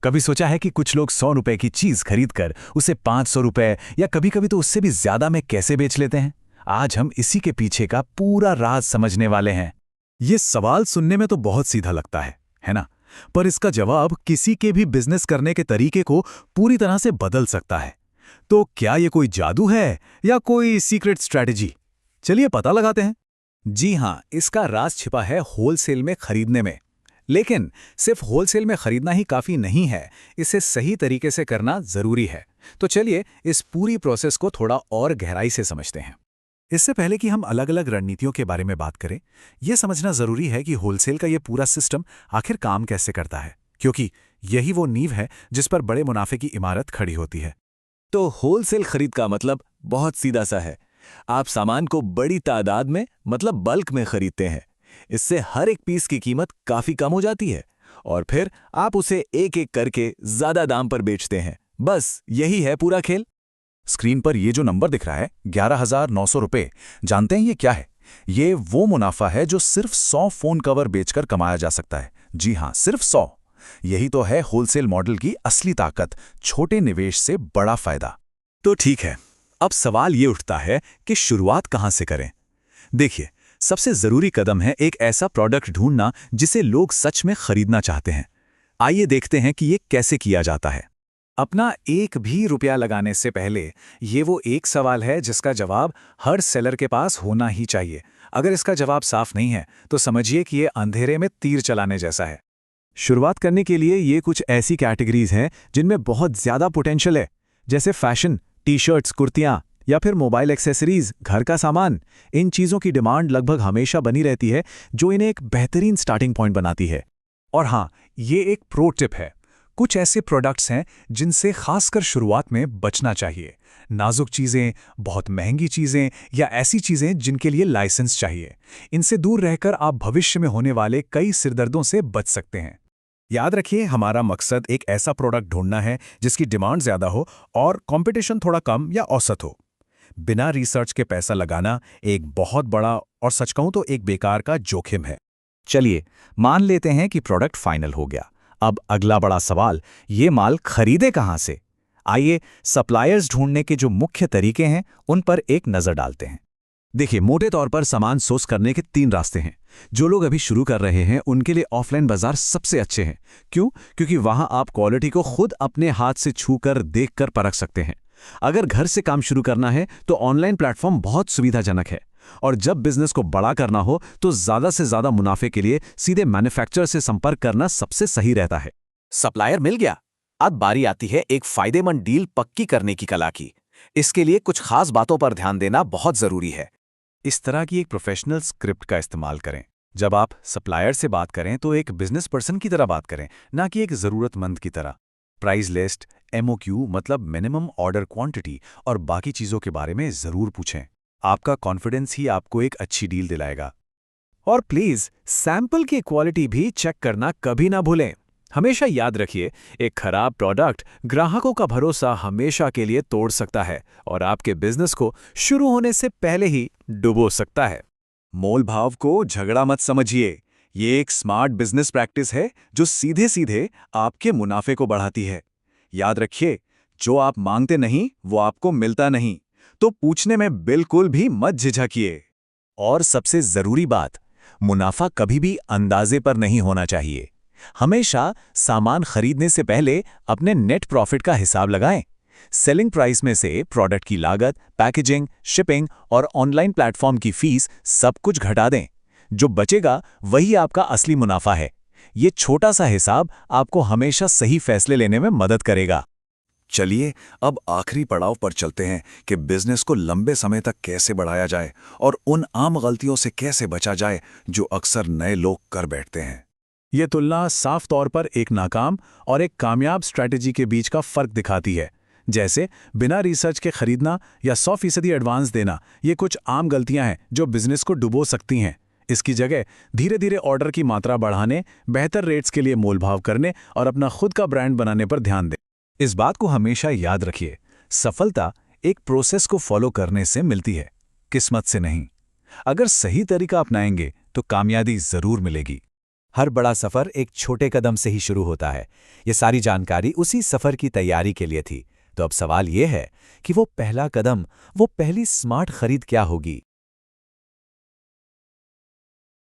कभी सोचा है कि कुछ लोग 100 रुपए की चीज खरीदकर उसे 500 रुपए या कभी कभी तो उससे भी ज्यादा में कैसे बेच लेते हैं? आज हम इसी के पीछे का पूरा राज समझने वाले हैं। ये सवाल सुनने में तो बहुत सीधा लगता है ना? पर इसका जवाब किसी के भी बिजनेस करने के तरीके को पूरी तरह से बदल सकता है। तो क्या ये कोई जादू है या कोई सीक्रेट स्ट्रैटेजी? चलिए पता लगाते हैं। जी हाँ, इसका राज छिपा है होलसेल में खरीदने में। लेकिन सिर्फ होलसेल में खरीदना ही काफी नहीं है, इसे सही तरीके से करना जरूरी है। तो चलिए इस पूरी प्रोसेस को थोड़ा और गहराई से समझते हैं। इससे पहले कि हम अलग अलग रणनीतियों के बारे में बात करें, यह समझना जरूरी है कि होलसेल का ये पूरा सिस्टम आखिर काम कैसे करता है, क्योंकि यही वो नींव है जिस पर बड़े मुनाफे की इमारत खड़ी होती है। तो होलसेल खरीद का मतलब बहुत सीधा सा है। आप सामान को बड़ी तादाद में मतलब बल्क में खरीदते हैं। इससे हर एक पीस की कीमत काफी कम हो जाती है और फिर आप उसे एक एक करके ज्यादा दाम पर बेचते हैं। बस यही है पूरा खेल। स्क्रीन पर ये जो नंबर दिख रहा है 11,900 रुपये, जानते हैं ये क्या है? ये वो मुनाफा है जो सिर्फ 100 फोन कवर बेचकर कमाया जा सकता है। जी हाँ, सिर्फ 100। यही तो है होलसेल मॉडल की असली ताकत, छोटे निवेश से बड़ा फायदा। तो ठीक है, अब सवाल ये उठता है कि शुरुआत कहां से करें? देखिए, सबसे जरूरी कदम है एक ऐसा प्रोडक्ट ढूंढना जिसे लोग सच में खरीदना चाहते हैं। आइए देखते हैं कि ये कैसे किया जाता है। अपना एक भी रुपया लगाने से पहले ये वो एक सवाल है जिसका जवाब हर सेलर के पास होना ही चाहिए। अगर इसका जवाब साफ नहीं है तो समझिए कि ये अंधेरे में तीर चलाने जैसा है। शुरुआत करने के लिए ये कुछ ऐसी कैटेगरीज हैं जिनमें बहुत ज्यादा पोटेंशियल है, जैसे फैशन, टी-शर्ट्स, कुर्तियां या फिर मोबाइल एक्सेसरीज, घर का सामान। इन चीज़ों की डिमांड लगभग हमेशा बनी रहती है, जो इन्हें एक बेहतरीन स्टार्टिंग पॉइंट बनाती है। और हाँ, ये एक प्रो टिप है। कुछ ऐसे प्रोडक्ट्स हैं जिनसे खासकर शुरुआत में बचना चाहिए। नाजुक चीज़ें, बहुत महंगी चीज़ें या ऐसी चीज़ें जिनके लिए लाइसेंस चाहिए। इनसे दूर रहकर आप भविष्य में होने वाले कई सिरदर्दों से बच सकते हैं। याद रखिए, हमारा मकसद एक ऐसा प्रोडक्ट ढूंढना है जिसकी डिमांड ज़्यादा हो और कंपटीशन थोड़ा कम या औसत हो। बिना रिसर्च के पैसा लगाना एक बहुत बड़ा और सच कहूं तो एक बेकार का जोखिम है। चलिए मान लेते हैं कि प्रोडक्ट फाइनल हो गया। अब अगला बड़ा सवाल, ये माल खरीदे कहां से? आइए सप्लायर्स ढूंढने के जो मुख्य तरीके हैं उन पर एक नजर डालते हैं। देखिए, मोटे तौर पर सामान सोर्स करने के 3 रास्ते हैं। जो लोग अभी शुरू कर रहे हैं उनके लिए ऑफलाइन बाजार सबसे अच्छे हैं। क्यों? क्योंकि वहां आप क्वालिटी को खुद अपने हाथ से छूकर देखकर परख सकते हैं। अगर घर से काम शुरू करना है तो ऑनलाइन प्लेटफॉर्म बहुत सुविधाजनक है। और जब बिजनेस को बड़ा करना हो तो ज्यादा से ज्यादा मुनाफे के लिए सीधे मैन्युफैक्चरर से संपर्क करना सबसे सही रहता है। सप्लायर मिल गया, अब बारी आती है एक फायदेमंद डील पक्की करने की कला की। इसके लिए कुछ खास बातों पर ध्यान देना बहुत जरूरी है। इस तरह की एक प्रोफेशनल स्क्रिप्ट का इस्तेमाल करें। जब आप सप्लायर से बात करें तो एक बिजनेस पर्सन की तरह बात करें, ना कि एक जरूरतमंद की तरह। प्राइस लिस्ट, MOQ मतलब मिनिमम ऑर्डर क्वांटिटी और बाकी चीजों के बारे में जरूर पूछें। आपका कॉन्फिडेंस ही आपको एक अच्छी डील दिलाएगा। और प्लीज सैंपल की क्वालिटी भी चेक करना कभी ना भूलें। हमेशा याद रखिए, एक खराब प्रोडक्ट ग्राहकों का भरोसा हमेशा के लिए तोड़ सकता है और आपके बिजनेस को शुरू होने से पहले ही डुबो सकता है। मोल भाव को झगड़ा मत समझिए। ये एक स्मार्ट बिजनेस प्रैक्टिस है जो सीधे सीधे आपके मुनाफे को बढ़ाती है। याद रखिए, जो आप मांगते नहीं वो आपको मिलता नहीं, तो पूछने में बिल्कुल भी मत झिझकिए। और सबसे जरूरी बात, मुनाफा कभी भी अंदाजे पर नहीं होना चाहिए। हमेशा सामान खरीदने से पहले अपने नेट प्रॉफिट का हिसाब लगाएं। सेलिंग प्राइस में से प्रोडक्ट की लागत, पैकेजिंग, शिपिंग और ऑनलाइन प्लेटफॉर्म की फीस सब कुछ घटा दें। जो बचेगा वही आपका असली मुनाफा है। ये छोटा सा हिसाब आपको हमेशा सही फैसले लेने में मदद करेगा। चलिए अब आखिरी पड़ाव पर चलते हैं कि बिजनेस को लंबे समय तक कैसे बढ़ाया जाए और उन आम गलतियों से कैसे बचा जाए जो अक्सर नए लोग कर बैठते हैं। ये तुलना साफ तौर पर एक नाकाम और एक कामयाब स्ट्रैटेजी के बीच का फर्क दिखाती है। जैसे बिना रिसर्च के खरीदना या 100% एडवांस देना, ये कुछ आम गलतियां हैं जो बिजनेस को डुबो सकती हैं। इसकी जगह धीरे धीरे ऑर्डर की मात्रा बढ़ाने, बेहतर रेट्स के लिए मोलभाव करने और अपना खुद का ब्रांड बनाने पर ध्यान दें। इस बात को हमेशा याद रखिए, सफलता एक प्रोसेस को फॉलो करने से मिलती है, किस्मत से नहीं। अगर सही तरीका अपनाएंगे तो कामयाबी जरूर मिलेगी। हर बड़ा सफर एक छोटे कदम से ही शुरू होता है। ये सारी जानकारी उसी सफर की तैयारी के लिए थी। तो अब सवाल ये है कि वो पहला कदम, वो पहली स्मार्ट खरीद क्या होगी?